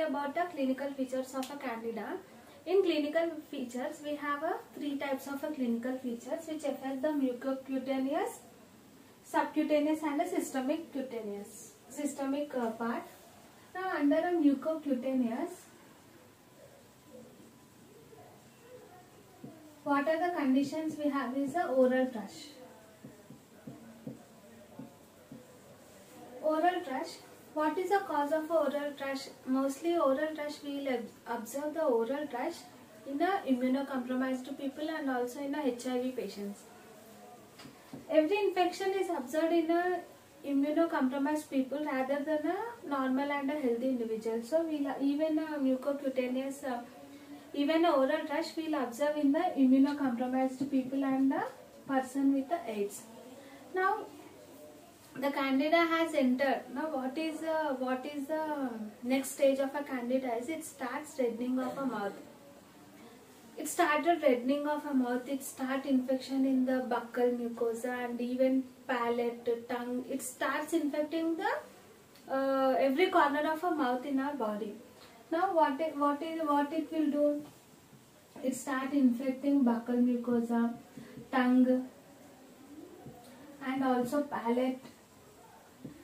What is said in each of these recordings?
about the clinical features of a candida. In clinical features, we have three types of clinical features which affect the mucocutaneous, subcutaneous and a systemic part. Now under a mucocutaneous, what are the conditions we have is the oral thrush. Oral thrush. What is the cause of oral thrush? Mostly oral thrush, we will observe the oral thrush in the immunocompromised people and also in the HIV patients. Every infection is observed in a immunocompromised people rather than a normal and a healthy individual. So even a mucocutaneous, even a oral thrush we will observe in the immunocompromised people and the person with the AIDS. Now the candida has entered. Now what is the next stage of a candida is it starts reddening of a mouth. It started reddening of a mouth. It start infection in the buccal mucosa and even palate, tongue. It starts infecting the every corner of a mouth in our body. Now what it will do? It start infecting buccal mucosa, tongue, and also palate.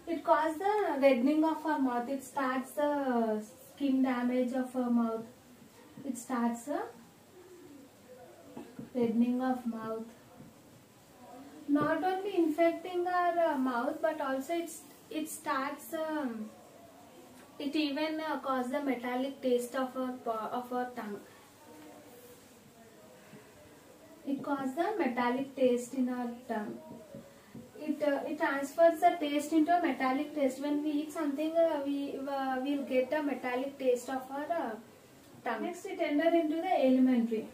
It causes the reddening of our mouth. It starts the skin damage of our mouth. It starts the reddening of mouth. Not only infecting our mouth, but also it starts. It even causes the metallic taste of our tongue. It causes the metallic taste in our tongue. It transfers the taste into a metallic taste. When we eat something, we will get a metallic taste of our tongue. Next, it enters into the alimentary.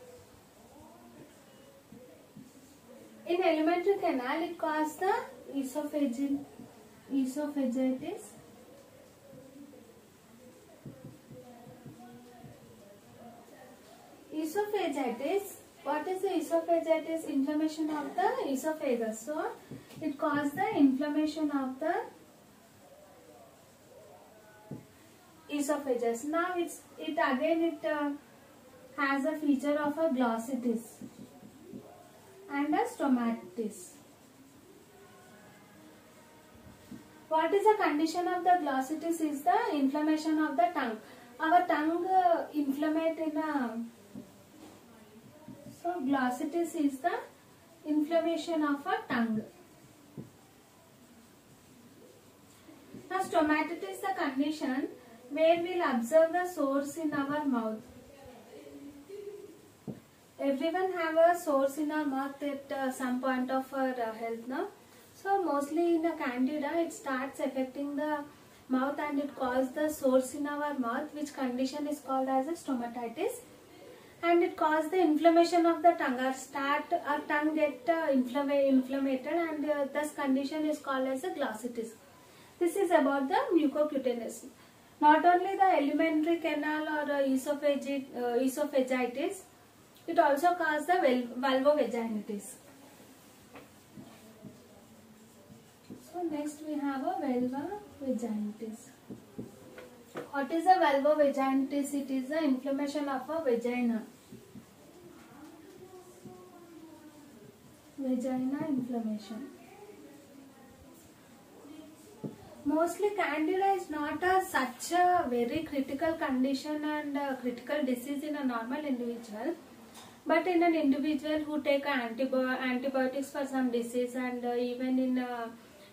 In alimentary canal, it causes the esophagitis. Esophagitis. What is the esophagitis? Inflammation of the esophagus. So, it causes the inflammation of the esophagus. Now, it has a feature of a glossitis and a stomatitis. What is the condition of the glossitis? Is the inflammation of the tongue. Our tongue inflamed in a... So, glossitis is the inflammation of a tongue. Now, stomatitis is the condition where we will observe the sores in our mouth. Everyone have a sores in our mouth at some point of our health now. So, mostly in a candida, it starts affecting the mouth and it causes the sores in our mouth, which condition is called as a stomatitis. And it causes the inflammation of the tongue. Our tongue get inflamed and this condition is called as a glossitis. This is about the mucocutaneous. Not only the alimentary canal or esophagitis, it also causes the vulvovaginitis. So next we have a vulvovaginitis. What is a vulvovaginitis? It is the inflammation of a vagina. Vagina inflammation. Mostly candida is not such a very critical condition and critical disease in a normal individual. But in an individual who take antibiotics for some disease and even in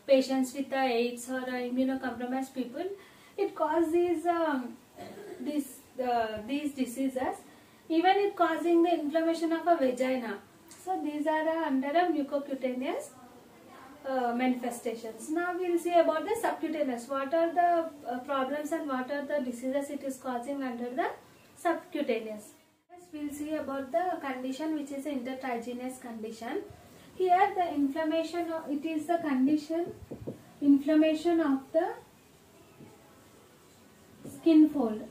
patients with AIDS or immunocompromised people, it causes these diseases. Even it causing the inflammation of a vagina. So these are under a mucocutaneous manifestations. Now we will see about the subcutaneous. What are the problems and what are the diseases it is causing under the subcutaneous. Next we will see about the condition which is intertriginous condition. Here the inflammation, it is the condition inflammation of the skin fold.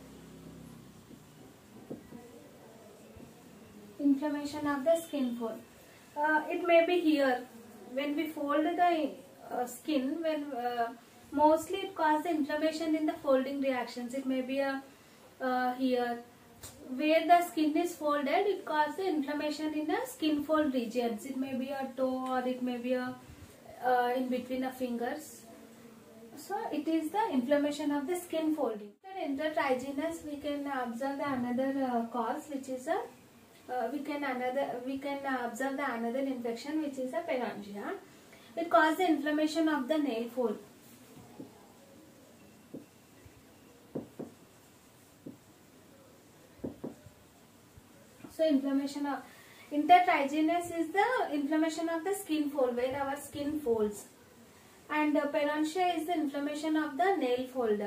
Inflammation of the skin fold. It may be here when we fold the skin. When mostly it causes the inflammation in the folding reactions. It may be a here. Where the skin is folded, it causes the inflammation in the skin fold regions. It may be a toe or it may be a in between the fingers. So it is the inflammation of the skin folding. After intertriginous, we can observe the another cause, which is a we can observe the another infection, which is a peroneia. It causes the inflammation of the nail fold. So inflammation of intertriginous is the inflammation of the skin fold, where our skin folds, and peroneia is the inflammation of the nail fold.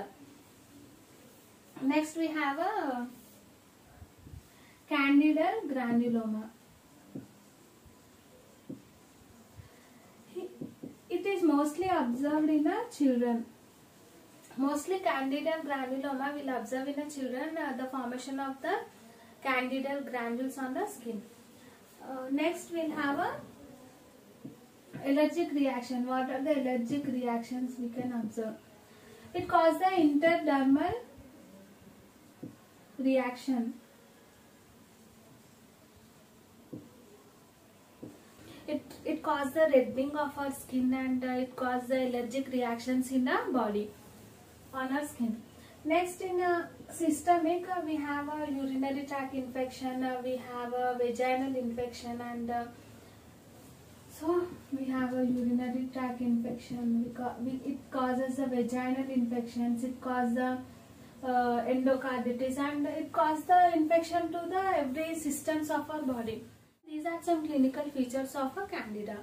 Next we have a Candida granuloma. It is mostly observed in children. Mostly Candida granuloma will observe in children the formation of the Candida granules on the skin. Next we'll have a allergic reaction. What are the allergic reactions we can observe? It causes the interdermal reaction. It causes the reddening of our skin, and it causes the allergic reactions in the body on our skin. Next, in systemic, we have a urinary tract infection, we have a vaginal infection, and so we have a urinary tract infection. It causes the vaginal infections. It causes the endocarditis, and it causes the infection to the every systems of our body. These are some clinical features of a Candida.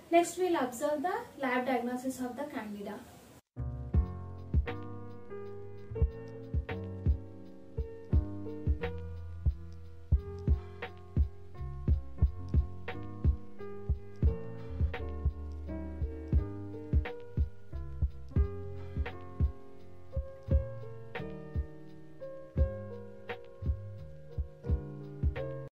Next, we'll observe the lab diagnosis of the Candida.